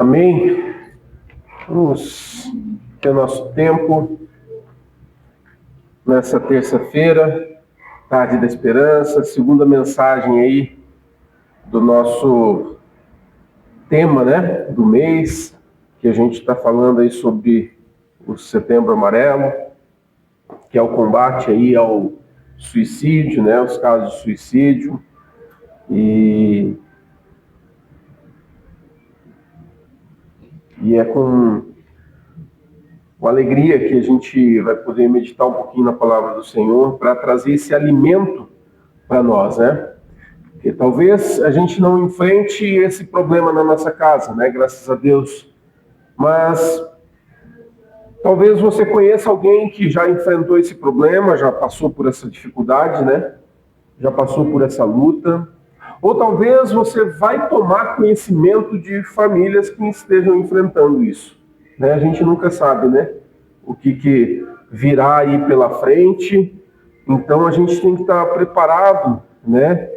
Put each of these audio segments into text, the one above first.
Amém? Vamos ter nosso tempo nessa terça-feira, tarde da esperança, segunda mensagem aí do nosso tema, né, do mês, que a gente está falando aí sobre o Setembro Amarelo, que é o combate aí ao suicídio, né, os casos de suicídio. E é com alegria que a gente vai poder meditar um pouquinho na palavra do Senhor para trazer esse alimento para nós, né? Porque talvez a gente não enfrente esse problema na nossa casa, né? Graças a Deus. Mas talvez você conheça alguém que já enfrentou esse problema, já passou por essa dificuldade, né? Já passou por essa luta. Ou talvez você vai tomar conhecimento de famílias que estejam enfrentando isso, né? A gente nunca sabe, né? O que virá aí pela frente. Então a gente tem que estar preparado, né?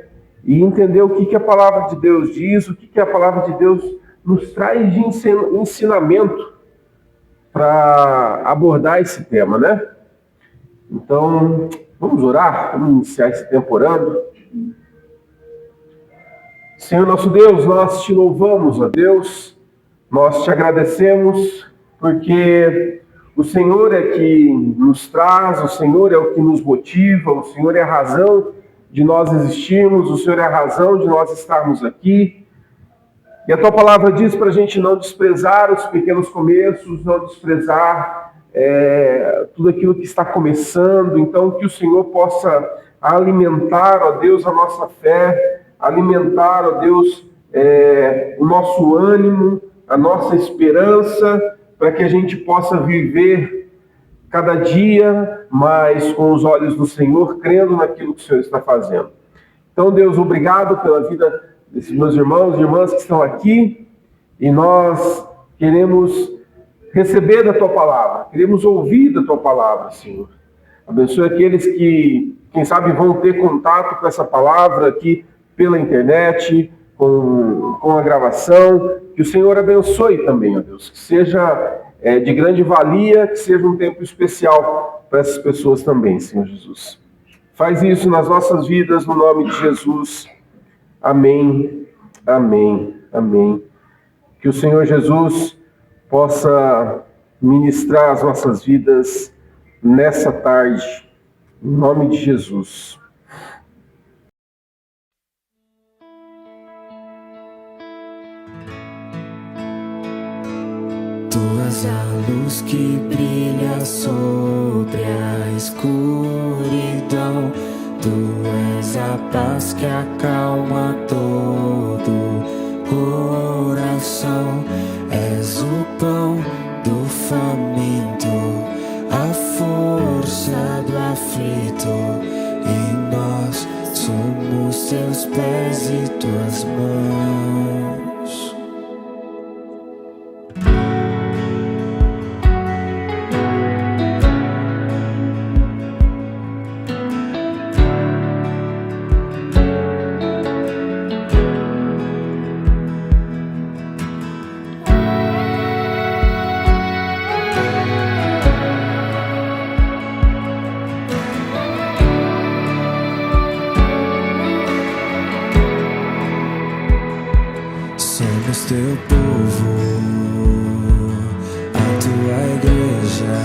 E entender o que a palavra de Deus diz, o que a palavra de Deus nos traz de ensinamento para abordar esse tema, né? Então, vamos orar, vamos iniciar esse tempo orando. Senhor nosso Deus, nós te louvamos, ó Deus, nós te agradecemos, porque o Senhor é que nos traz, o Senhor é o que nos motiva, o Senhor é a razão de nós existirmos, o Senhor é a razão de nós estarmos aqui. E a tua palavra diz para a gente não desprezar os pequenos começos, não desprezar tudo aquilo que está começando. Então, que o Senhor possa alimentar, ó Deus, a nossa fé, alimentar, ó Deus, o nosso ânimo, a nossa esperança, para que a gente possa viver cada dia mais com os olhos do Senhor, crendo naquilo que o Senhor está fazendo. Então, Deus, obrigado pela vida desses meus irmãos e irmãs que estão aqui, e nós queremos receber da Tua palavra, queremos ouvir da Tua palavra, Senhor. Abençoe aqueles que, quem sabe, vão ter contato com essa palavra aqui pela internet, com a gravação. Que o Senhor abençoe também, ó Deus, que seja de grande valia, que seja um tempo especial para essas pessoas também, Senhor Jesus. Faz isso nas nossas vidas, no nome de Jesus. Amém, amém, amém. Que o Senhor Jesus possa ministrar as nossas vidas nessa tarde, em nome de Jesus. Tu és a luz que brilha sobre a escuridão. Tu és a paz que acalma todo coração. És o pão do faminto, a força do aflito. E nós somos teus pés e tuas mãos. Somos teu povo, a tua igreja.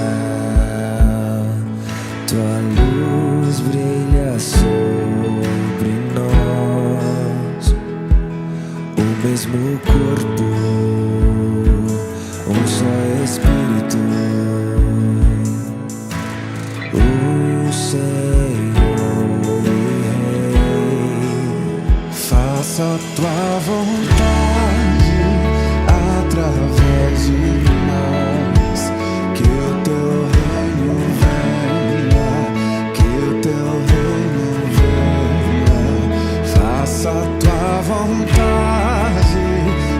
Tua luz brilha sobre nós. O mesmo corpo, um só Espírito. O Senhor e Rei. Faça a tua vontade através de nós, que o teu reino venha, que o teu reino venha. Faça a tua vontade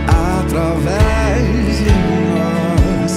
através de nós,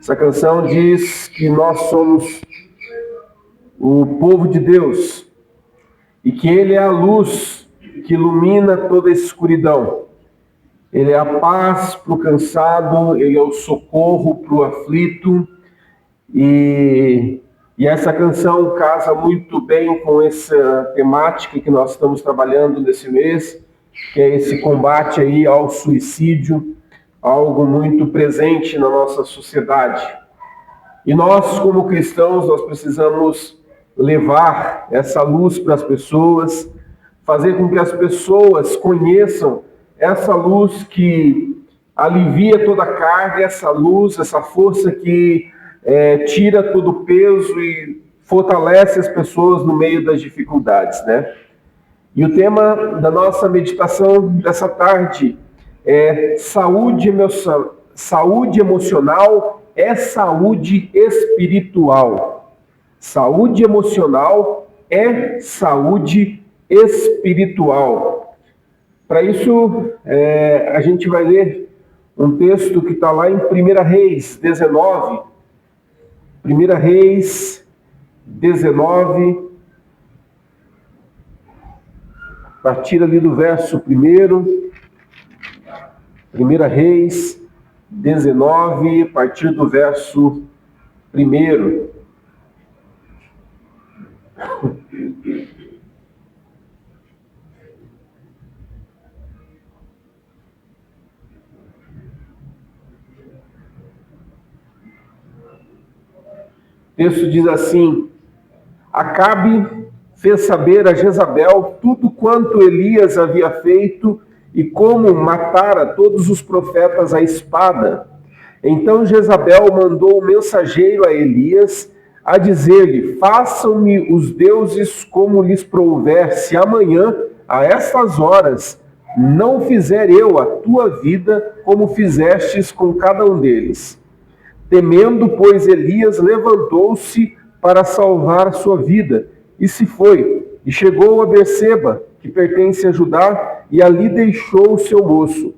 Essa canção diz que nós somos o povo de Deus e que Ele é a luz que ilumina toda a escuridão. Ele é a paz para o cansado, Ele é o socorro para o aflito. E essa canção casa muito bem com essa temática que nós estamos trabalhando nesse mês, que é esse combate aí ao suicídio, algo muito presente na nossa sociedade. E nós, como cristãos, nós precisamos levar essa luz para as pessoas, fazer com que as pessoas conheçam essa luz que alivia toda a carga, essa luz, essa força que tira todo o peso e fortalece as pessoas no meio das dificuldades, né? E o tema da nossa meditação dessa tarde é saúde emocional é saúde espiritual. Saúde emocional é saúde espiritual. Para isso, a gente vai ler um texto que está lá em 1 Reis 19. 1 Reis 19, a partir ali do verso 1. 1 Reis 19, a partir do verso 1. O texto diz assim: Acabe fez saber a Jezabel tudo quanto Elias havia feito e como matara todos os profetas à espada. Então Jezabel mandou um mensageiro a Elias a dizer-lhe: façam-me os deuses como lhes prouver, se amanhã, a estas horas, não fizer eu a tua vida como fizestes com cada um deles. Temendo, pois, Elias levantou-se para salvar a sua vida, e se foi, e chegou a Berseba, que pertence a Judá, e ali deixou o seu moço.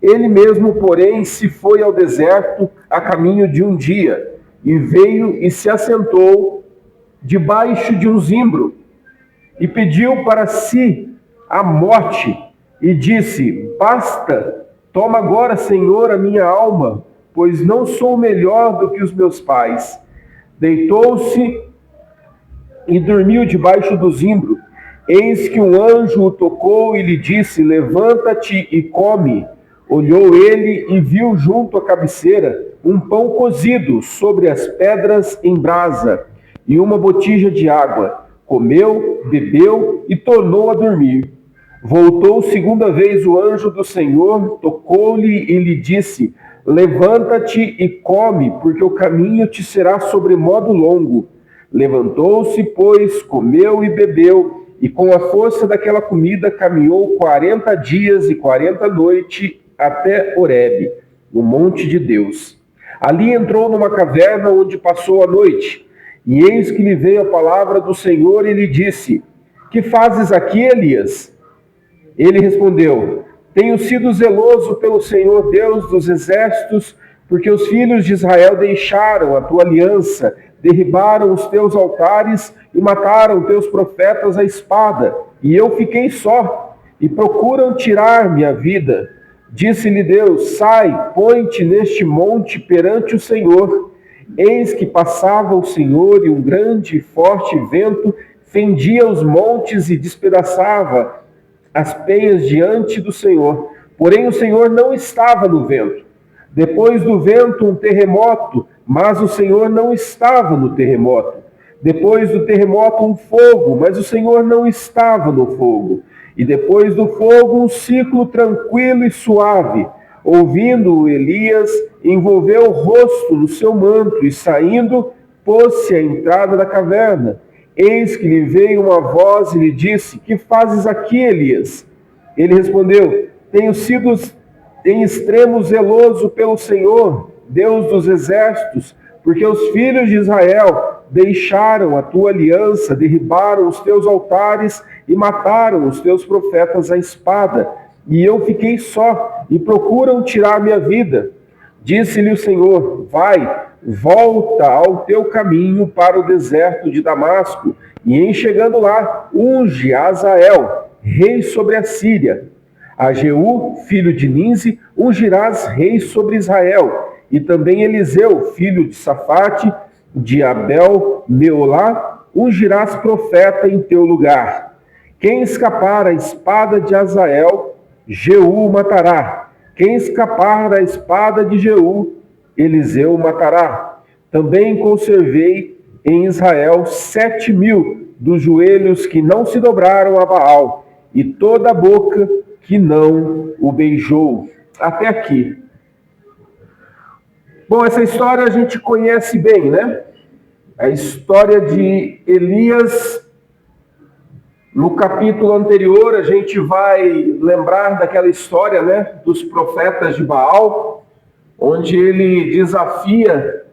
Ele mesmo, porém, se foi ao deserto a caminho de um dia, e veio e se assentou debaixo de um zimbro, e pediu para si a morte, e disse: basta, toma agora, Senhor, a minha alma, pois não sou melhor do que os meus pais. Deitou-se e dormiu debaixo do zimbro. Eis que um anjo o tocou e lhe disse: levanta-te e come. Olhou ele e viu junto à cabeceira um pão cozido sobre as pedras em brasa e uma botija de água. Comeu, bebeu e tornou a dormir. Voltou segunda vez o anjo do Senhor, tocou-lhe e lhe disse: levanta-te e come, porque o caminho te será sobremodo longo. Levantou-se, pois, comeu e bebeu, e com a força daquela comida caminhou 40 dias e 40 noites até Horebe, no monte de Deus. Ali entrou numa caverna onde passou a noite, e eis que lhe veio a palavra do Senhor e lhe disse: que fazes aqui, Elias? Ele respondeu: tenho sido zeloso pelo Senhor Deus dos exércitos, porque os filhos de Israel deixaram a tua aliança, derribaram os teus altares e mataram teus profetas à espada, e eu fiquei só, e procuram tirar minha vida. Disse-lhe Deus: sai, põe-te neste monte perante o Senhor. Eis que passava o Senhor, e um grande e forte vento fendia os montes e despedaçava as penhas diante do Senhor. Porém o Senhor não estava no vento. Depois do vento um terremoto, mas o Senhor não estava no terremoto. Depois do terremoto um fogo, mas o Senhor não estava no fogo. E depois do fogo um ciclo tranquilo e suave. Ouvindo Elias, envolveu o rosto no seu manto e saindo, pôs-se à entrada da caverna. Eis que lhe veio uma voz e lhe disse: que fazes aqui, Elias? Ele respondeu: tenho sido em extremo zeloso pelo Senhor, Deus dos exércitos, porque os filhos de Israel deixaram a tua aliança, derribaram os teus altares e mataram os teus profetas à espada. E eu fiquei só, e procuram tirar minha vida. Disse-lhe o Senhor: vai, volta ao teu caminho para o deserto de Damasco, e em chegando lá, unge a Azael, rei sobre a Síria. A Jeú, filho de Ninzi, ungirás rei sobre Israel, e também Eliseu, filho de Safate, de Abel-Meolá, ungirás profeta em teu lugar. Quem escapar à espada de Azael, Jeú matará. Quem escapar da espada de Jeú, Eliseu matará. Também conservei em Israel 7.000 dos joelhos que não se dobraram a Baal, e toda a boca que não o beijou. Até aqui. Bom, essa história a gente conhece bem, né? A história de Elias. No capítulo anterior, a gente vai lembrar daquela história, né, dos profetas de Baal, onde ele desafia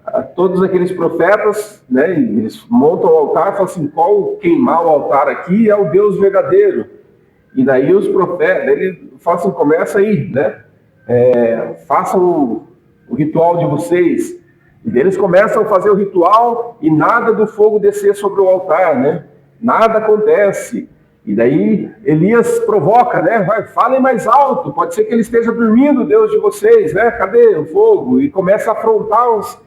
a todos aqueles profetas, né, eles montam o altar e falam assim, qual queimar o altar aqui é o Deus verdadeiro. E daí os profetas, ele fala assim, começa aí, né, façam o ritual de vocês. E eles começam a fazer o ritual e nada do fogo descer sobre o altar, né? Nada acontece. E daí Elias provoca, né? Falem mais alto, pode ser que ele esteja dormindo, Deus de vocês, né? Cadê o fogo? E começa a afrontá-los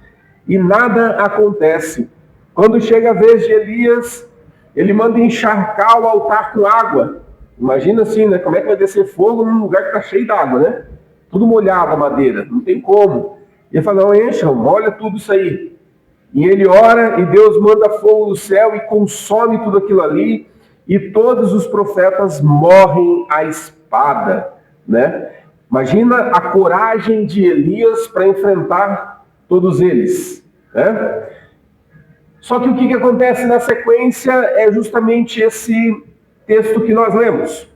e nada acontece. Quando chega a vez de Elias, ele manda encharcar o altar com água. Imagina assim, né? Como é que vai descer fogo num lugar que está cheio d'água, né? Tudo molhado a madeira, não tem como. E ele fala, não, encham, molha tudo isso aí. E ele ora e Deus manda fogo do céu e consome tudo aquilo ali. E todos os profetas morrem à espada, né? Imagina a coragem de Elias para enfrentar todos eles, né? Só que o que acontece na sequência é justamente esse texto que nós lemos.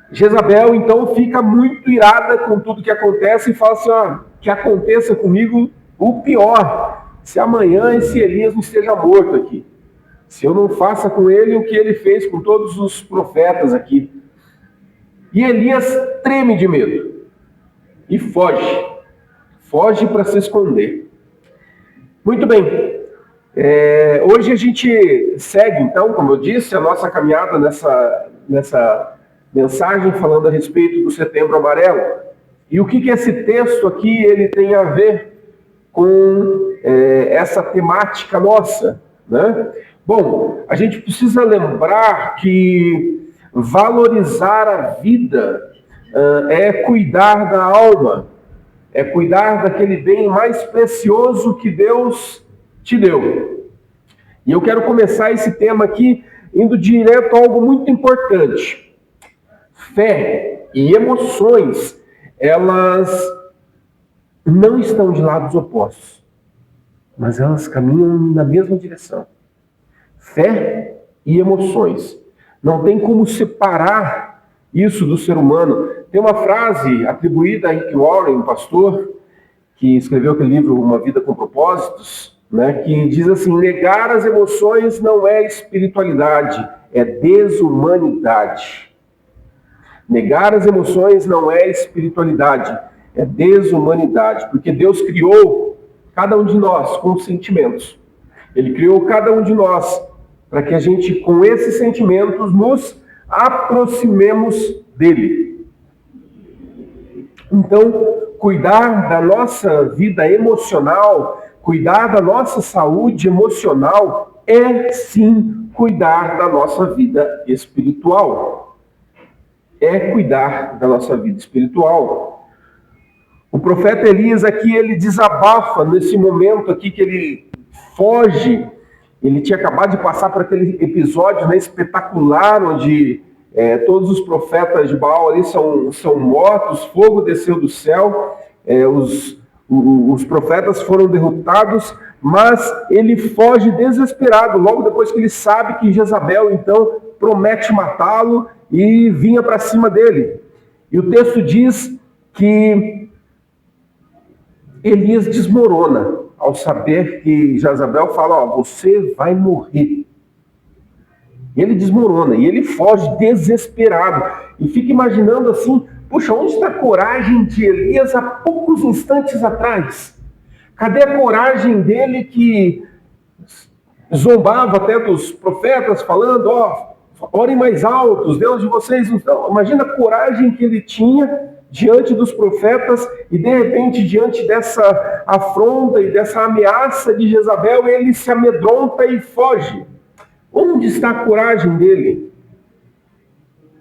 Jezabel, então, fica muito irada com tudo que acontece e fala assim, que aconteça comigo o pior, se amanhã esse Elias não esteja morto aqui. Se eu não faça com ele o que ele fez com todos os profetas aqui. E Elias treme de medo e foge. Foge para se esconder. Muito bem. Hoje a gente segue, então, como eu disse, a nossa caminhada nessa mensagem falando a respeito do Setembro Amarelo. E o que esse texto aqui ele tem a ver com essa temática nossa, né? Bom, a gente precisa lembrar que valorizar a vida é cuidar da alma, é cuidar daquele bem mais precioso que Deus te deu. E eu quero começar esse tema aqui indo direto a algo muito importante. Fé e emoções, elas não estão de lados opostos, mas elas caminham na mesma direção. Fé e emoções. Não tem como separar isso do ser humano. Tem uma frase atribuída a Rick Warren, um pastor, que escreveu aquele livro Uma Vida com Propósitos, né, que diz assim, negar as emoções não é espiritualidade, é desumanidade. Negar as emoções não é espiritualidade, é desumanidade, porque Deus criou cada um de nós com sentimentos. Ele criou cada um de nós para que a gente, com esses sentimentos, nos aproximemos dele. Então, cuidar da nossa vida emocional, cuidar da nossa saúde emocional, é sim cuidar da nossa vida espiritual. É cuidar da nossa vida espiritual. O profeta Elias aqui, ele desabafa nesse momento aqui que ele foge. Ele tinha acabado de passar por aquele episódio, né, espetacular, onde todos os profetas de Baal ali são mortos, fogo desceu do céu, os profetas foram derrotados, mas ele foge desesperado, logo depois que ele sabe que Jezabel, então, promete matá-lo e vinha para cima dele. E o texto diz que Elias desmorona ao saber que Jezabel fala, você vai morrer. Ele desmorona e ele foge desesperado. E fica imaginando assim, Puxa, onde está a coragem de Elias há poucos instantes atrás? Cadê a coragem dele que zombava até dos profetas, falando, orem mais alto, os deuses de vocês não estão... Imagina a coragem que ele tinha diante dos profetas e, de repente, diante dessa afronta e dessa ameaça de Jezabel, ele se amedronta e foge. Onde está a coragem dele?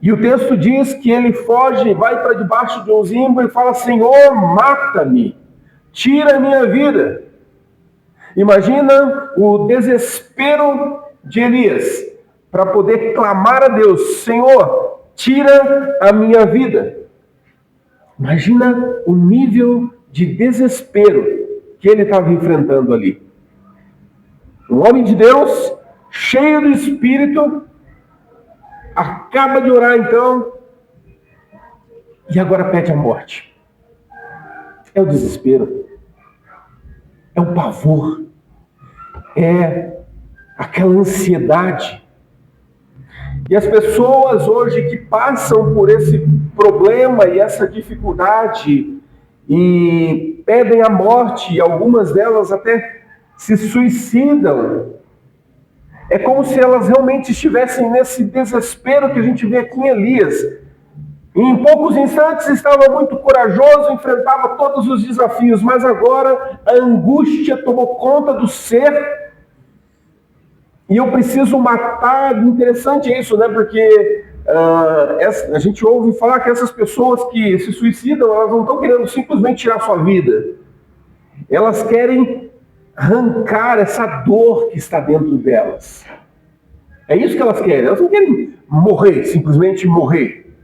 E o texto diz que ele foge, vai para debaixo de um zimbro e fala, Senhor, mata-me, tira a minha vida. Imagina o desespero de Elias para poder clamar a Deus, Senhor, tira a minha vida. Imagina o nível de desespero que ele estava enfrentando ali. Um homem de Deus, cheio do Espírito, acaba de orar então, e agora pede a morte. É o desespero, é o pavor, é aquela ansiedade. E as pessoas hoje que passam por esse problema e essa dificuldade e pedem a morte, e algumas delas até se suicidam, é como se elas realmente estivessem nesse desespero que a gente vê aqui em Elias. E em poucos instantes estava muito corajoso, enfrentava todos os desafios, mas agora a angústia tomou conta do ser. E eu preciso matar. Interessante isso, né? Porque a gente ouve falar que essas pessoas que se suicidam, elas não estão querendo simplesmente tirar sua vida. Elas querem arrancar essa dor que está dentro delas. É isso que elas querem. Elas não querem morrer, simplesmente morrer.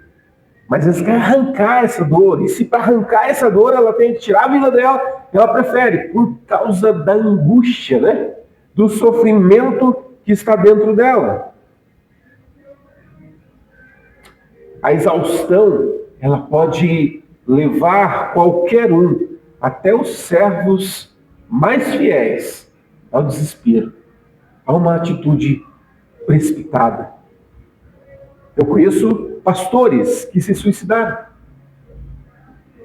Mas elas querem arrancar essa dor. E se para arrancar essa dor ela tem que tirar a vida dela, ela prefere, por causa da angústia, né? Do sofrimento que está dentro dela. A exaustão, ela pode levar qualquer um, até os servos mais fiéis, ao desespero, a uma atitude precipitada. Eu conheço pastores que se suicidaram.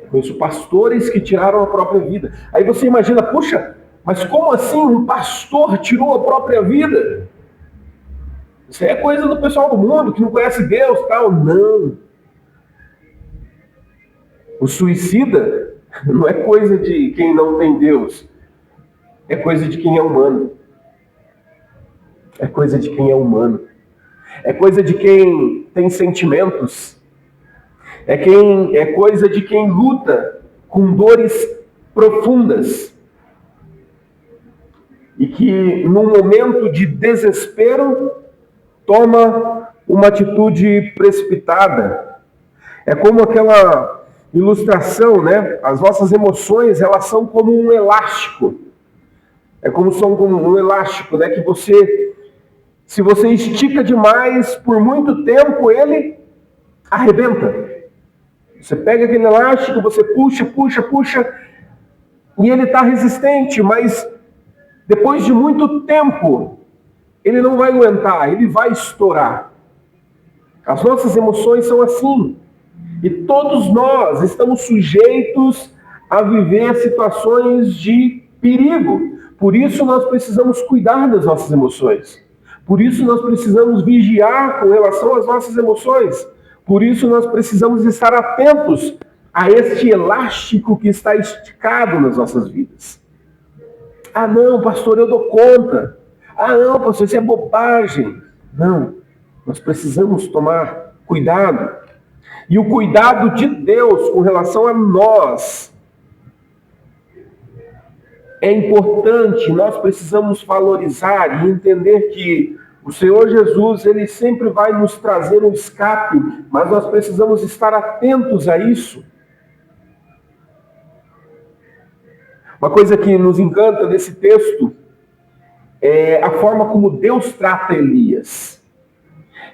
Eu conheço pastores que tiraram a própria vida. Aí você imagina, puxa, mas como assim um pastor tirou a própria vida? Isso é coisa do pessoal do mundo que não conhece Deus, tal. Não. O suicida não é coisa de quem não tem Deus. É coisa de quem é humano. É coisa de quem é humano. É coisa de quem tem sentimentos. É coisa de quem luta com dores profundas. E que, num momento de desespero, toma uma atitude precipitada. É como aquela ilustração, né? As nossas emoções, elas são como um elástico. É como um elástico, né? Que se você estica demais por muito tempo, ele arrebenta. Você pega aquele elástico, você puxa, e ele está resistente, mas depois de muito tempo, ele não vai aguentar, ele vai estourar. As nossas emoções são assim. E todos nós estamos sujeitos a viver situações de perigo. Por isso nós precisamos cuidar das nossas emoções. Por isso nós precisamos vigiar com relação às nossas emoções. Por isso nós precisamos estar atentos a este elástico que está esticado nas nossas vidas. Ah, não, pastor, eu dou conta. Ah, não, pastor, isso é bobagem. Não, nós precisamos tomar cuidado. E o cuidado de Deus com relação a nós é importante. Nós precisamos valorizar e entender que o Senhor Jesus, Ele sempre vai nos trazer um escape, mas nós precisamos estar atentos a isso. Uma coisa que nos encanta nesse texto é a forma como Deus trata Elias.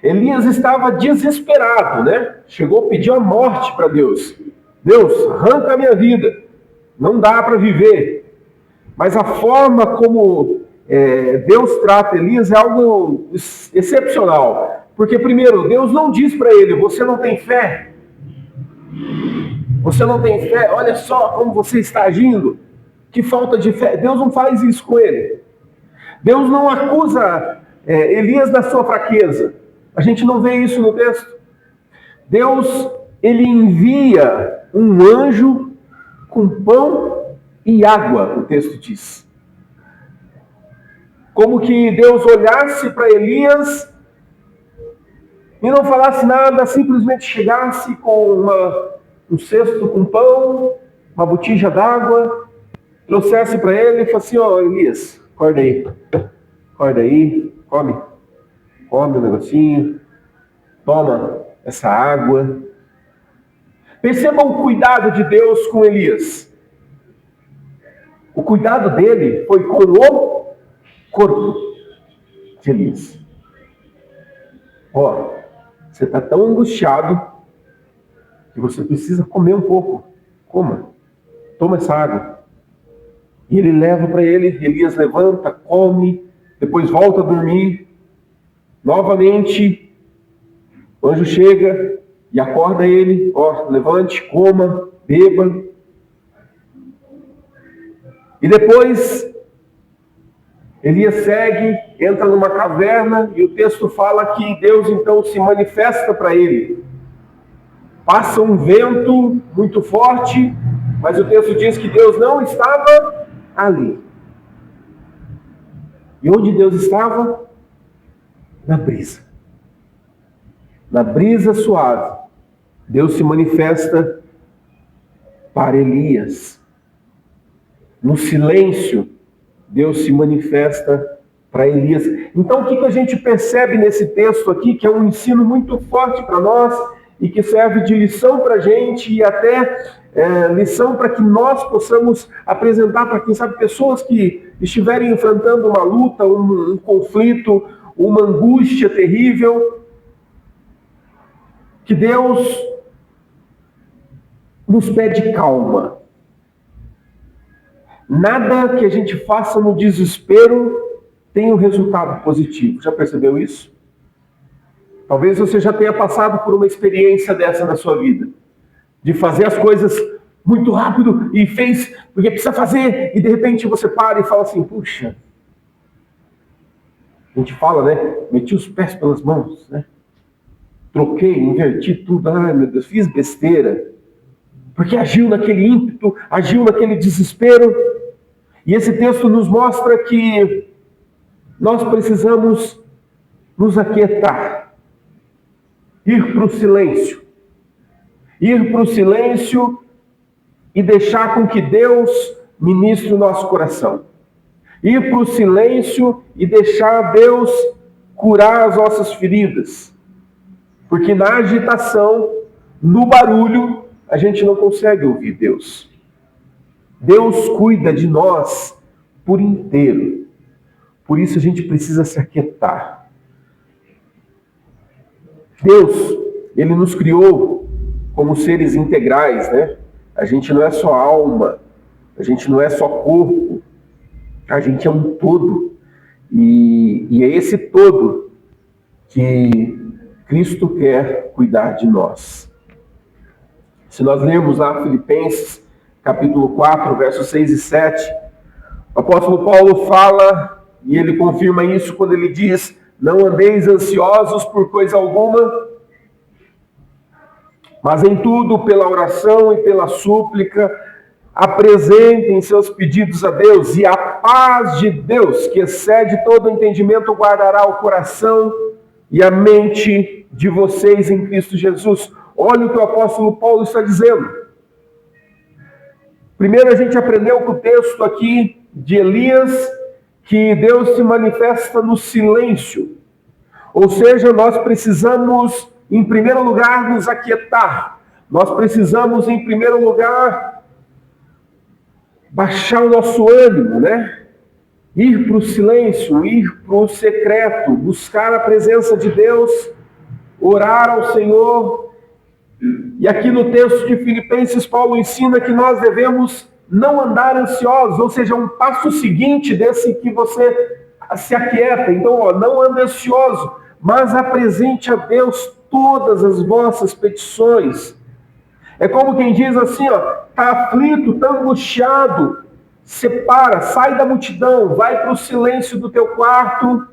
Elias estava desesperado, né? Chegou a pedir a morte para Deus. Deus, arranca a minha vida. Não dá para viver. Mas a forma como Deus trata Elias é algo excepcional. Porque, primeiro, Deus não diz para ele, você não tem fé. Você não tem fé? Olha só como você está agindo. Que falta de fé. Deus não faz isso com ele. Deus não acusa Elias da sua fraqueza. A gente não vê isso no texto. Deus, ele envia um anjo com pão e água, o texto diz. Como que Deus olhasse para Elias e não falasse nada, simplesmente chegasse com um cesto com pão, uma botija d'água, trouxesse para ele e falasse assim, Elias, acorda aí, come um negocinho, toma essa água. Percebam o cuidado de Deus com Elias. O cuidado dele foi com o corpo de Elias. Você está tão angustiado que você precisa comer um pouco. Coma. Toma essa água. E ele leva para ele, Elias levanta, come, depois volta a dormir. Novamente, o anjo chega e acorda ele, levante, coma, beba. E depois, Elias segue, entra numa caverna e o texto fala que Deus então se manifesta para ele. Passa um vento muito forte, mas o texto diz que Deus não estava ali. E onde Deus estava? Na brisa. Na brisa suave, Deus se manifesta para Elias. No silêncio, Deus se manifesta para Elias. Então, o que a gente percebe nesse texto aqui, que é um ensino muito forte para nós e que serve de lição para a gente e até lição para que nós possamos apresentar para, quem sabe, pessoas que estiverem enfrentando uma luta, um conflito, uma angústia terrível, que Deus nos pede calma. Nada que a gente faça no desespero tem um resultado positivo. Já percebeu isso? Talvez você já tenha passado por uma experiência dessa na sua vida. De fazer as coisas muito rápido e fez porque precisa fazer. E de repente você para e fala assim, puxa. A gente fala, né? Meti os pés pelas mãos, né? Troquei, inverti tudo. Ai, meu Deus, fiz besteira. Porque agiu naquele ímpeto, agiu naquele desespero. E esse texto nos mostra que nós precisamos nos aquietar. Ir para o silêncio. Ir para o silêncio e deixar com que Deus ministre o nosso coração. Ir para o silêncio e deixar Deus curar as nossas feridas. Porque na agitação, no barulho, a gente não consegue ouvir Deus. Deus cuida de nós por inteiro. Por isso a gente precisa se aquietar. Deus, Ele nos criou como seres integrais, né? A gente não é só alma, a gente não é só corpo, a gente é um todo. E é esse todo que Cristo quer cuidar de nós. Se nós lermos lá Filipenses, capítulo 4, versos 6 e 7, o apóstolo Paulo fala, e ele confirma isso quando ele diz, não andeis ansiosos por coisa alguma, mas em tudo, pela oração e pela súplica, apresentem seus pedidos a Deus, e a paz de Deus, que excede todo entendimento, guardará o coração e a mente de vocês em Cristo Jesus. Olha o que o apóstolo Paulo está dizendo. Primeiro a gente aprendeu com o texto aqui de Elias, que Deus se manifesta no silêncio. Ou seja, nós precisamos, em primeiro lugar, nos aquietar. Nós precisamos, em primeiro lugar, baixar o nosso ânimo, né? Ir para o silêncio, ir para o secreto, buscar a presença de Deus, orar ao Senhor. E aqui no texto de Filipenses, Paulo ensina que nós devemos não andar ansiosos, ou seja, um passo seguinte desse que você se aquieta. Então, não ande ansioso, mas apresente a Deus todas as vossas petições. É como quem diz assim, está aflito, está angustiado, separa, sai da multidão, vai para o silêncio do teu quarto,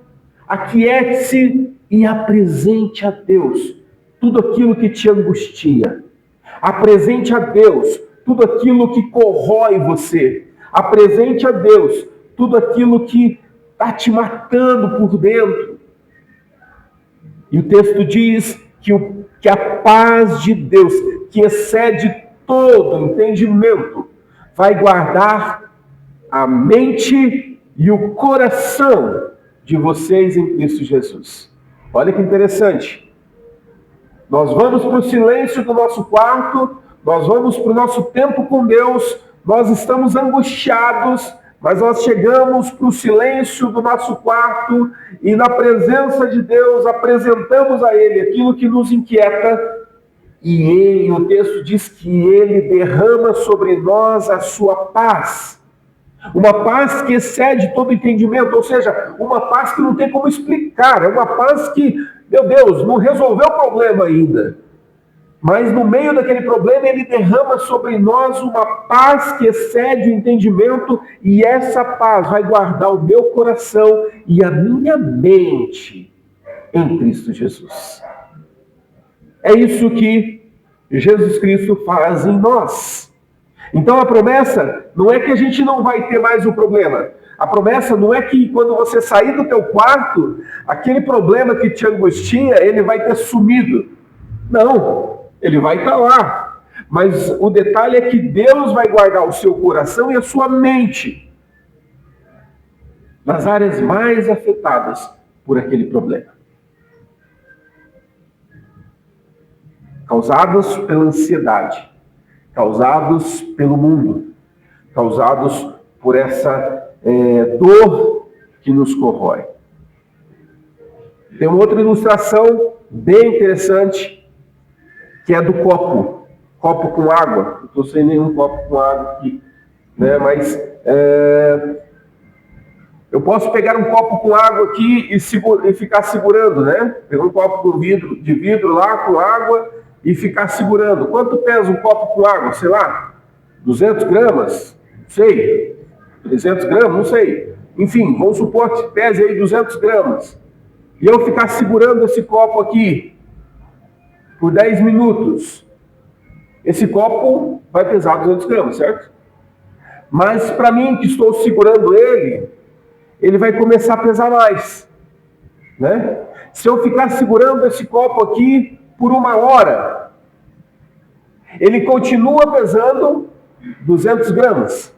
aquiete-se e apresente a Deus tudo aquilo que te angustia. Apresente a Deus tudo aquilo que corrói você. Apresente a Deus tudo aquilo que está te matando por dentro. E o texto diz que a paz de Deus, que excede todo entendimento, vai guardar a mente e o coração de vocês em Cristo Jesus. Olha que interessante. Nós vamos para o silêncio do nosso quarto, nós vamos para o nosso tempo com Deus, nós estamos angustiados, mas nós chegamos para o silêncio do nosso quarto e na presença de Deus apresentamos a Ele aquilo que nos inquieta e o texto diz que Ele derrama sobre nós a sua paz. Uma paz que excede todo entendimento, ou seja, uma paz que não tem como explicar, é uma paz que, meu Deus, não resolveu o problema ainda. Mas no meio daquele problema, Ele derrama sobre nós uma paz que excede o entendimento, e essa paz vai guardar o meu coração e a minha mente em Cristo Jesus. É isso que Jesus Cristo faz em nós. Então a promessa não é que a gente não vai ter mais um problema. A promessa não é que quando você sair do teu quarto, aquele problema que te angustia, ele vai ter sumido. Não, ele vai estar lá. Mas o detalhe é que Deus vai guardar o seu coração e a sua mente nas áreas mais afetadas por aquele problema. Causados pela ansiedade, causados pelo mundo, causados por essa dor que nos corrói. Tem uma outra ilustração bem interessante, que é do copo com água. Não estou sem nenhum copo com água aqui, né? Mas eu posso pegar um copo com água aqui e ficar segurando, né? Pegar um copo de vidro lá com água e ficar segurando. Quanto pesa um copo com água? Sei lá, 200 gramas? Não sei. 300 gramas? Não sei. Enfim, vamos supor que pese aí 200 gramas. E eu ficar segurando esse copo aqui por 10 minutos. Esse copo vai pesar 200 gramas, certo? Mas para mim, que estou segurando ele vai começar a pesar mais, né? Se eu ficar segurando esse copo aqui por 1 hora, ele continua pesando 200 gramas.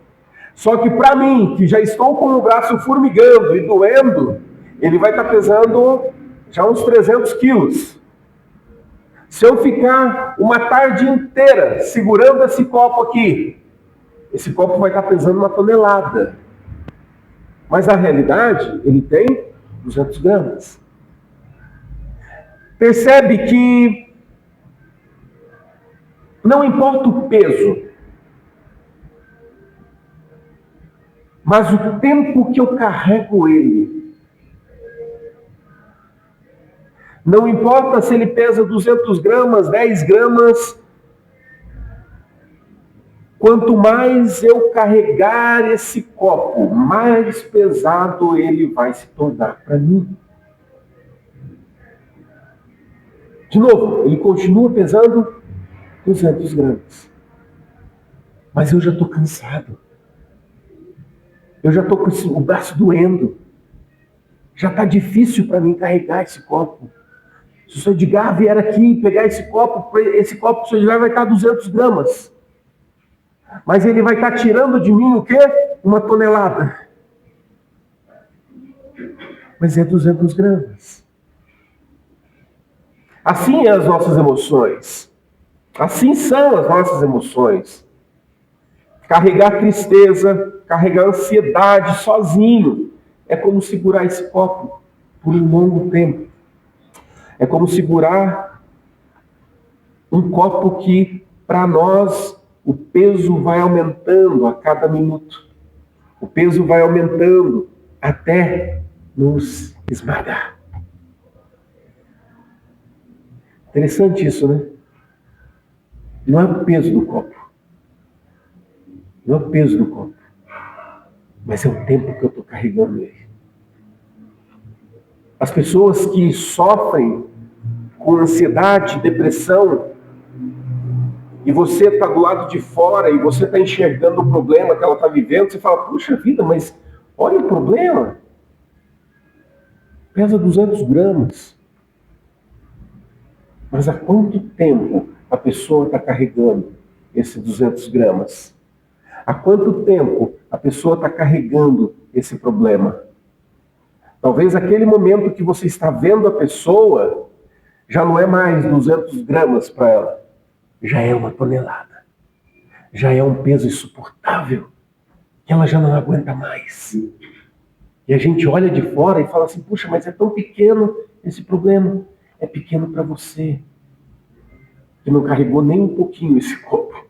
Só que para mim, que já estou com o braço formigando e doendo, ele vai estar pesando já uns 300 quilos. Se eu ficar uma tarde inteira segurando esse copo aqui, esse copo vai estar pesando 1 tonelada. Mas na realidade, ele tem 200 gramas. Percebe que não importa o peso, mas o tempo que eu carrego ele. Não importa se ele pesa 200 gramas, 10 gramas, quanto mais eu carregar esse copo, mais pesado ele vai se tornar para mim. De novo, ele continua pesando 200 gramas. Mas eu já estou cansado. Eu já estou com o braço doendo. Já está difícil para mim carregar esse copo. Se o senhor Edgar vier aqui e pegar esse copo o senhor Edgar vai estar 200 gramas. Mas ele vai estar tirando de mim o quê? 1 tonelada. Mas é 200 gramas. Assim é as nossas emoções. Assim são as nossas emoções. Carregar tristeza, carregar ansiedade sozinho é como segurar esse copo por um longo tempo. É como segurar um copo que, para nós, o peso vai aumentando a cada minuto. O peso vai aumentando até nos esmagar. Interessante isso, né? Não é o peso do copo. Não é o peso do copo. Mas é o tempo que eu estou carregando ele. As pessoas que sofrem com ansiedade, depressão, e você está do lado de fora e você está enxergando o problema que ela está vivendo, você fala, puxa vida, mas olha o problema. Pesa 200 gramas. Mas há quanto tempo a pessoa está carregando esse 200 gramas? Há quanto tempo a pessoa está carregando esse problema? Talvez aquele momento que você está vendo a pessoa já não é mais 200 gramas para ela. Já é 1 tonelada. Já é um peso insuportável que ela já não aguenta mais. E a gente olha de fora e fala assim, puxa, mas é tão pequeno esse problema. É pequeno para você, que não carregou nem um pouquinho esse copo.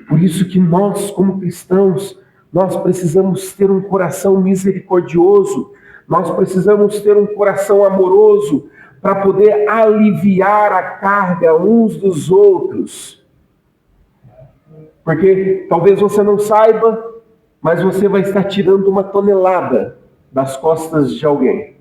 Por isso que nós, como cristãos, nós precisamos ter um coração misericordioso, nós precisamos ter um coração amoroso para poder aliviar a carga uns dos outros. Porque talvez você não saiba, mas você vai estar tirando 1 tonelada das costas de alguém.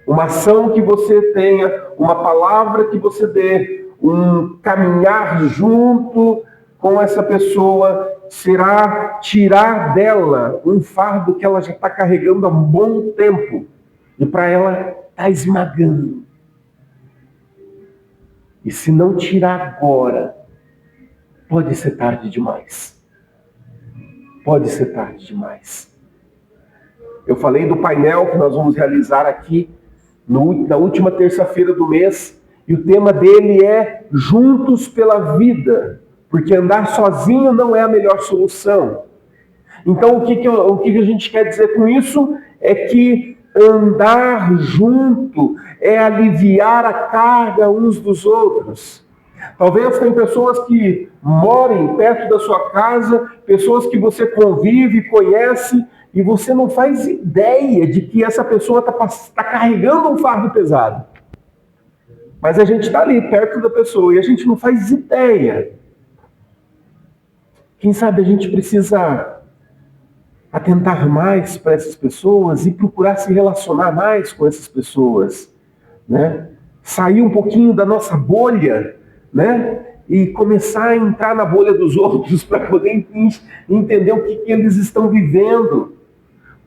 Uma ação que você tenha, uma palavra que você dê, um caminhar junto com essa pessoa, será tirar dela um fardo que ela já está carregando há um bom tempo. E para ela está esmagando. E se não tirar agora, pode ser tarde demais. Pode ser tarde demais. Eu falei do painel que nós vamos realizar aqui na última terça-feira do mês, e o tema dele é Juntos pela Vida, porque andar sozinho não é a melhor solução. Então, o que a gente quer dizer com isso é que andar junto é aliviar a carga uns dos outros. Talvez tem pessoas que morem perto da sua casa, pessoas que você convive, conhece, e você não faz ideia de que essa pessoa está carregando um fardo pesado. Mas a gente está ali, perto da pessoa, e a gente não faz ideia. Quem sabe a gente precisa atentar mais para essas pessoas e procurar se relacionar mais com essas pessoas, né? Sair um pouquinho da nossa bolha, né? E começar a entrar na bolha dos outros para poder entender o que eles estão vivendo.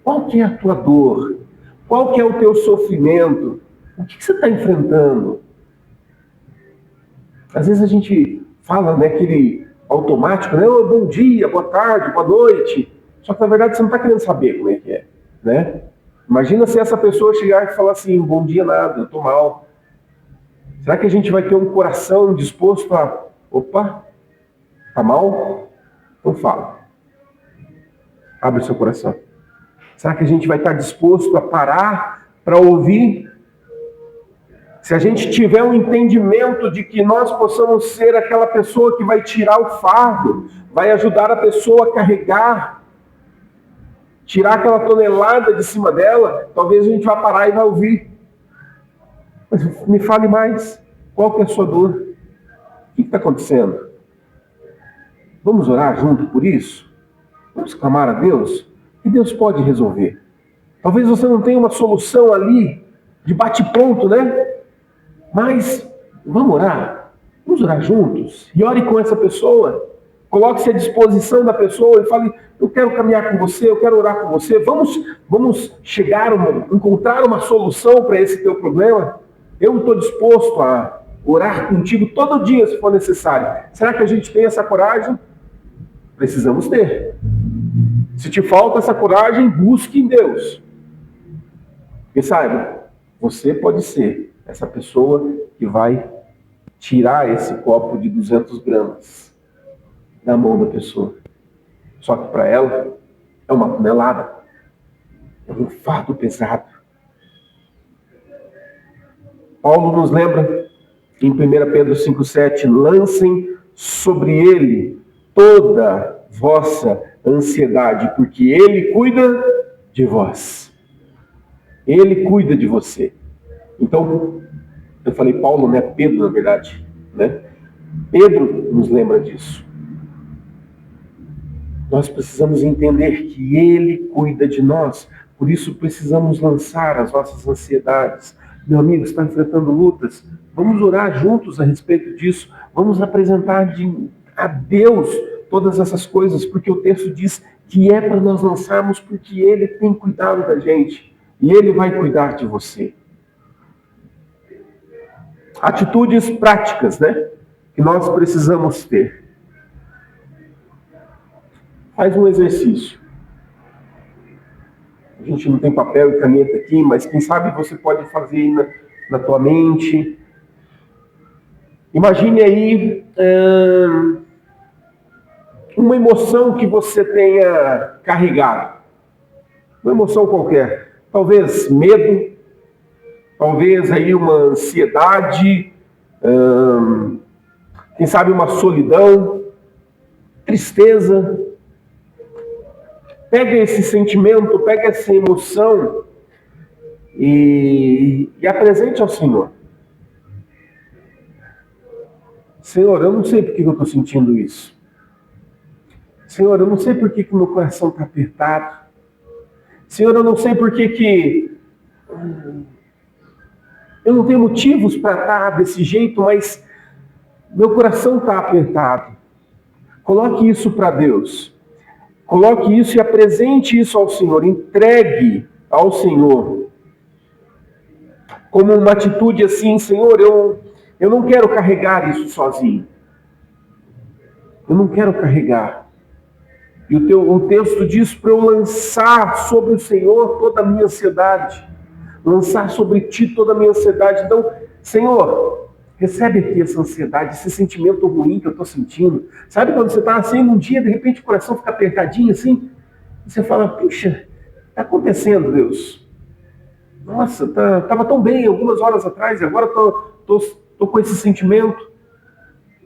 Qual que é a tua dor? Qual que é o teu sofrimento? O que você está enfrentando? Às vezes a gente fala, né, aquele automático, né? Oh, bom dia, boa tarde, boa noite. Só que na verdade você não está querendo saber como é que é, né? Imagina se essa pessoa chegar e falar assim, bom dia nada, eu estou mal. Será que a gente vai ter um coração disposto a, opa, tá mal? Então fala. Abre o seu coração. Será que a gente vai estar disposto a parar para ouvir? Se a gente tiver um entendimento de que nós possamos ser aquela pessoa que vai tirar o fardo, vai ajudar a pessoa a carregar, tirar aquela tonelada de cima dela, talvez a gente vá parar e vai ouvir. Mas me fale mais. Qual que é a sua dor? O que está acontecendo? Vamos orar junto por isso? Vamos clamar a Deus? Que Deus pode resolver. Talvez você não tenha uma solução ali, de bate-pronto, né? Mas vamos orar. Vamos orar juntos. E ore com essa pessoa. Coloque-se à disposição da pessoa e fale, eu quero caminhar com você, eu quero orar com você. Vamos encontrar uma solução para esse teu problema. Eu estou disposto a orar contigo todo dia, se for necessário. Será que a gente tem essa coragem? Precisamos ter. Se te falta essa coragem, busque em Deus. E saiba, você pode ser essa pessoa que vai tirar esse copo de 200 gramas da mão da pessoa. Só que para ela é 1 tonelada. É um fardo pesado. Paulo nos lembra em 1 Pedro 5,7, lancem sobre ele toda vossa ansiedade, porque ele cuida de vós. Ele cuida de você. Então, eu falei Paulo, né? Pedro, na verdade. né? Pedro nos lembra disso. Nós precisamos entender que Ele cuida de nós, por isso precisamos lançar as nossas ansiedades. Meu amigo, está enfrentando lutas? Vamos orar juntos a respeito disso, vamos apresentar a Deus todas essas coisas, porque o texto diz que é para nós lançarmos, porque Ele tem cuidado da gente, e Ele vai cuidar de você. Atitudes práticas, né, que nós precisamos ter. Faz um exercício. A gente não tem papel e caneta aqui, mas quem sabe você pode fazer aí na tua mente. Imagine aí uma emoção que você tenha carregado. Uma emoção qualquer. Talvez medo, talvez aí uma ansiedade, quem sabe uma solidão, tristeza. Pega esse sentimento, pega essa emoção e apresente ao Senhor. Senhor, eu não sei por que eu estou sentindo isso. Senhor, eu não sei por que meu coração está apertado. Senhor, eu não sei por que eu não tenho motivos para estar desse jeito, mas meu coração está apertado. Coloque isso para Deus. Coloque isso e apresente isso ao Senhor. Entregue ao Senhor. Como uma atitude assim, Senhor, eu não quero carregar isso sozinho. Eu não quero carregar. E o texto diz para eu lançar sobre o Senhor toda a minha ansiedade. Lançar sobre ti toda a minha ansiedade. Então, Senhor, recebe aqui essa ansiedade, esse sentimento ruim que eu estou sentindo. Sabe quando você está assim, num dia, de repente o coração fica apertadinho assim? E você fala, puxa, está acontecendo, Deus. Nossa, estava tão bem algumas horas atrás, e agora estou com esse sentimento.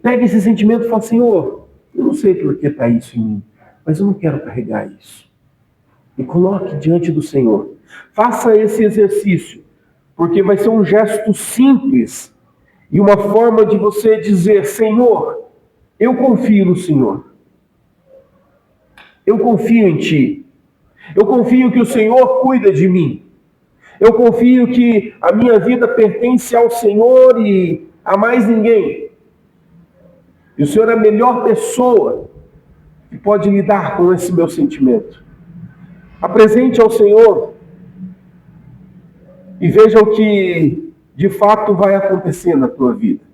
Pega esse sentimento e fala, Senhor, eu não sei por que está isso em mim, mas eu não quero carregar isso. E coloque diante do Senhor. Faça esse exercício, porque vai ser um gesto simples e uma forma de você dizer, Senhor, eu confio no Senhor. Eu confio em Ti. Eu confio que o Senhor cuida de mim. Eu confio que a minha vida pertence ao Senhor e a mais ninguém. E o Senhor é a melhor pessoa que pode lidar com esse meu sentimento. Apresente ao Senhor e veja o que de fato vai acontecer na tua vida.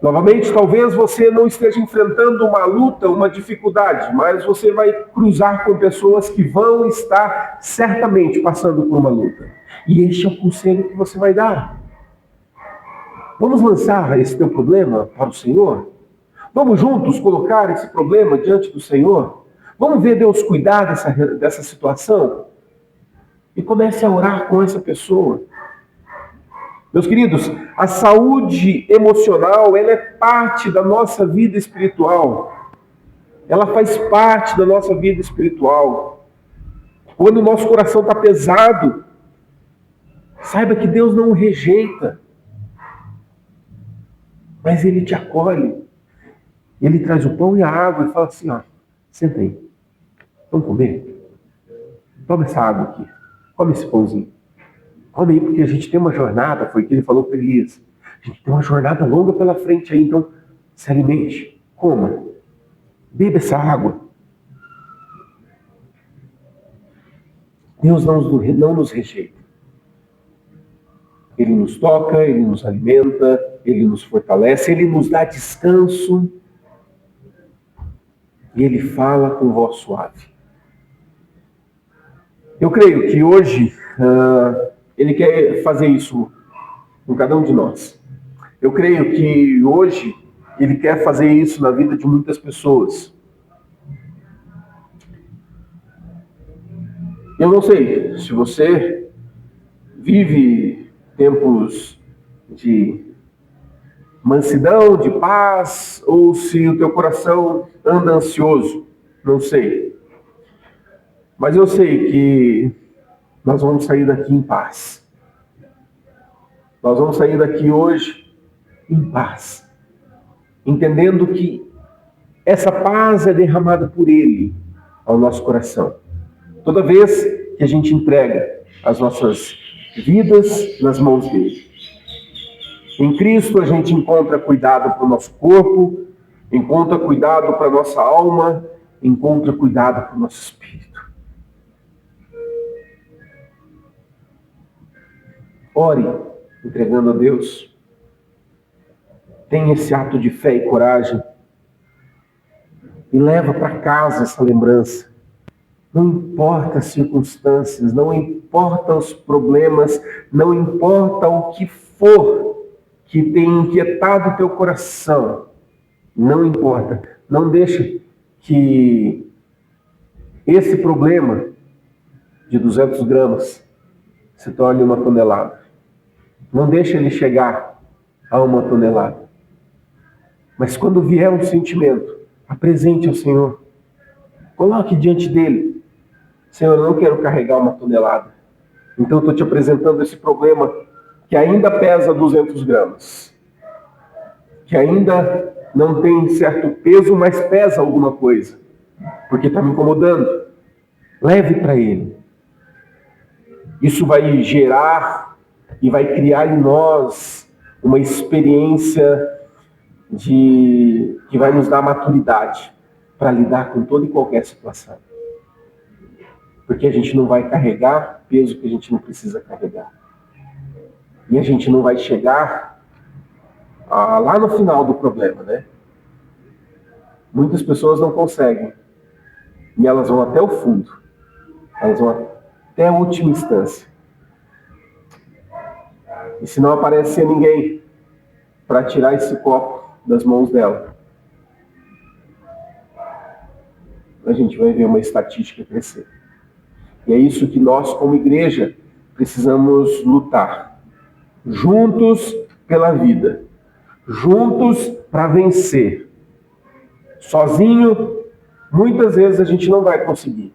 Novamente, talvez você não esteja enfrentando uma luta, uma dificuldade, mas você vai cruzar com pessoas que vão estar certamente passando por uma luta. E este é o conselho que você vai dar. Vamos lançar esse teu problema para o Senhor? Vamos juntos colocar esse problema diante do Senhor? Vamos ver Deus cuidar dessa situação? E comece a orar com essa pessoa. Meus queridos, a saúde emocional, ela é parte da nossa vida espiritual. Ela faz parte da nossa vida espiritual. Quando o nosso coração está pesado, saiba que Deus não o rejeita. Mas Ele te acolhe. Ele traz o pão e a água e fala assim, ó, senta aí. Vamos comer? Toma essa água aqui. Come esse pãozinho. Come aí, porque a gente tem uma jornada, foi o que ele falou para Elias. A gente tem uma jornada longa pela frente aí, então se alimente, coma, beba essa água. Deus não nos rejeita. Ele nos toca, Ele nos alimenta, Ele nos fortalece, Ele nos dá descanso e Ele fala com voz suave. Eu creio que hoje Ele quer fazer isso com cada um de nós. Eu creio que hoje Ele quer fazer isso na vida de muitas pessoas. Eu não sei se você vive tempos de mansidão, de paz, ou se o teu coração anda ansioso. Não sei. Mas eu sei que nós vamos sair daqui em paz. nós vamos sair daqui hoje em paz, entendendo que essa paz é derramada por Ele ao nosso coração. Toda vez que a gente entrega as nossas vidas nas mãos dele. Em Cristo a gente encontra cuidado para o nosso corpo, encontra cuidado para a nossa alma, encontra cuidado para o nosso espírito. Ore entregando a Deus. Tenha esse ato de fé e coragem. E leva para casa essa lembrança. Não importa as circunstâncias, não importa os problemas, não importa o que for que tenha inquietado o teu coração. Não importa. Não deixe que esse problema de 200 gramas se torne 1 tonelada. Não deixe ele chegar a 1 tonelada. Mas quando vier um sentimento, apresente ao Senhor. Coloque diante dele. Senhor, eu não quero carregar 1 tonelada. Então eu estou te apresentando esse problema que ainda pesa 200 gramas. Que ainda não tem certo peso, mas pesa alguma coisa. Porque está me incomodando. Leve para ele. Isso vai gerar e vai criar em nós uma experiência que vai nos dar maturidade para lidar com toda e qualquer situação. Porque a gente não vai carregar peso que a gente não precisa carregar. E a gente não vai chegar lá no final do problema, né? Muitas pessoas não conseguem. E elas vão até o fundo. Elas vão até a última instância. E se não aparecer ninguém para tirar esse copo das mãos dela, a gente vai ver uma estatística crescer. E é isso que nós, como igreja, precisamos lutar. Juntos pela vida. Juntos para vencer. Sozinho, muitas vezes a gente não vai conseguir.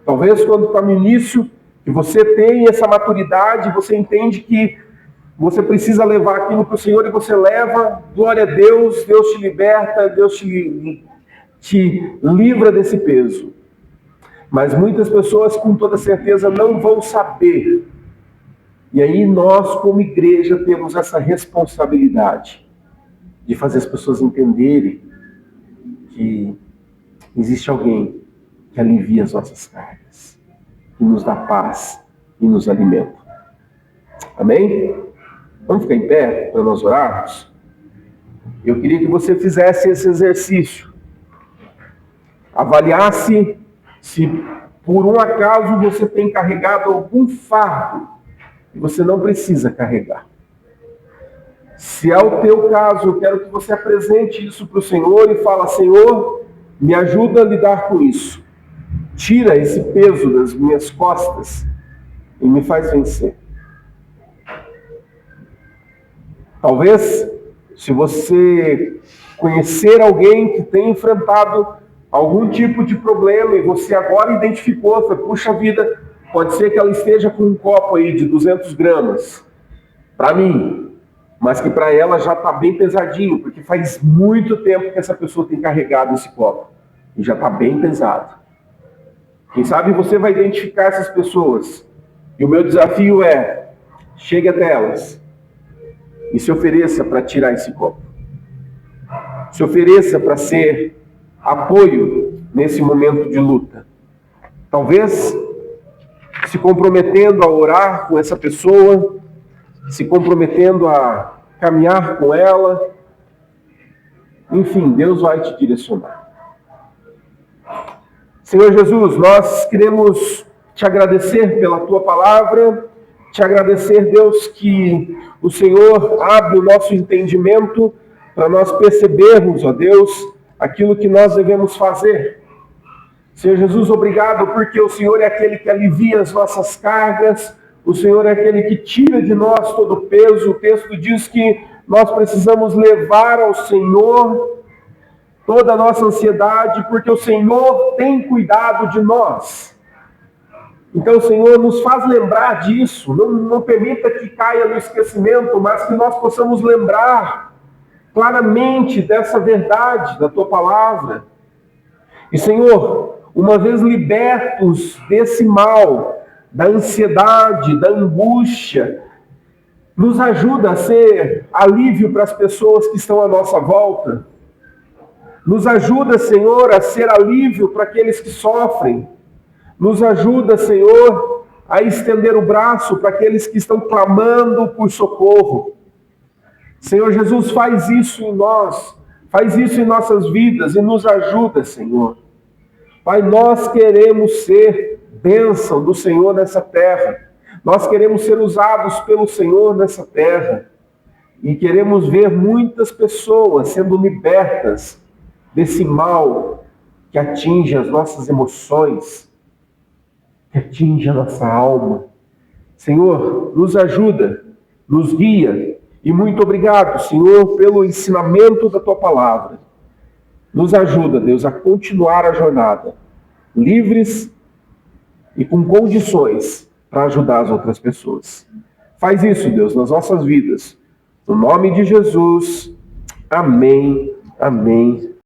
Talvez quando está no início, que você tem essa maturidade, você entende que você precisa levar aquilo para o Senhor e você leva, glória a Deus, Deus te liberta, Deus te livra desse peso. Mas muitas pessoas com toda certeza não vão saber. E aí nós, como igreja, temos essa responsabilidade de fazer as pessoas entenderem que existe alguém que alivia as nossas cargas, que nos dá paz e nos alimenta. Amém? Vamos ficar em pé para nós orarmos? Eu queria que você fizesse esse exercício. Avaliasse se por um acaso você tem carregado algum fardo que você não precisa carregar. Se é o teu caso, eu quero que você apresente isso para o Senhor e fala: Senhor, me ajuda a lidar com isso. Tira esse peso das minhas costas e me faz vencer. Talvez, se você conhecer alguém que tem enfrentado algum tipo de problema e você agora identificou, puxa vida, pode ser que ela esteja com um copo aí de 200 gramas, para mim, mas que para ela já está bem pesadinho, porque faz muito tempo que essa pessoa tem carregado esse copo e já está bem pesado. Quem sabe você vai identificar essas pessoas e o meu desafio é: chegue até elas e se ofereça para tirar esse copo. Se ofereça para ser apoio nesse momento de luta. Talvez se comprometendo a orar com essa pessoa, se comprometendo a caminhar com ela. Enfim, Deus vai te direcionar. Senhor Jesus, nós queremos te agradecer pela tua palavra, te agradecer, Deus, que o Senhor abre o nosso entendimento para nós percebermos, ó Deus, aquilo que nós devemos fazer. Senhor Jesus, obrigado porque o Senhor é aquele que alivia as nossas cargas, o Senhor é aquele que tira de nós todo o peso. O texto diz que nós precisamos levar ao Senhor toda a nossa ansiedade, porque o Senhor tem cuidado de nós. Então, Senhor, nos faz lembrar disso, não permita que caia no esquecimento, mas que nós possamos lembrar claramente dessa verdade da Tua palavra. E, Senhor, uma vez libertos desse mal, da ansiedade, da angústia, nos ajuda a ser alívio para as pessoas que estão à nossa volta. Nos ajuda, Senhor, a ser alívio para aqueles que sofrem. Nos ajuda, Senhor, a estender o braço para aqueles que estão clamando por socorro. Senhor Jesus, faz isso em nós, faz isso em nossas vidas e nos ajuda, Senhor. Pai, nós queremos ser bênção do Senhor nessa terra. Nós queremos ser usados pelo Senhor nessa terra. E queremos ver muitas pessoas sendo libertas desse mal que atinge as nossas emoções, que atinge a nossa alma. Senhor, nos ajuda, nos guia. E muito obrigado, Senhor, pelo ensinamento da Tua palavra. Nos ajuda, Deus, a continuar a jornada, livres e com condições para ajudar as outras pessoas. Faz isso, Deus, nas nossas vidas. No nome de Jesus. Amém, amém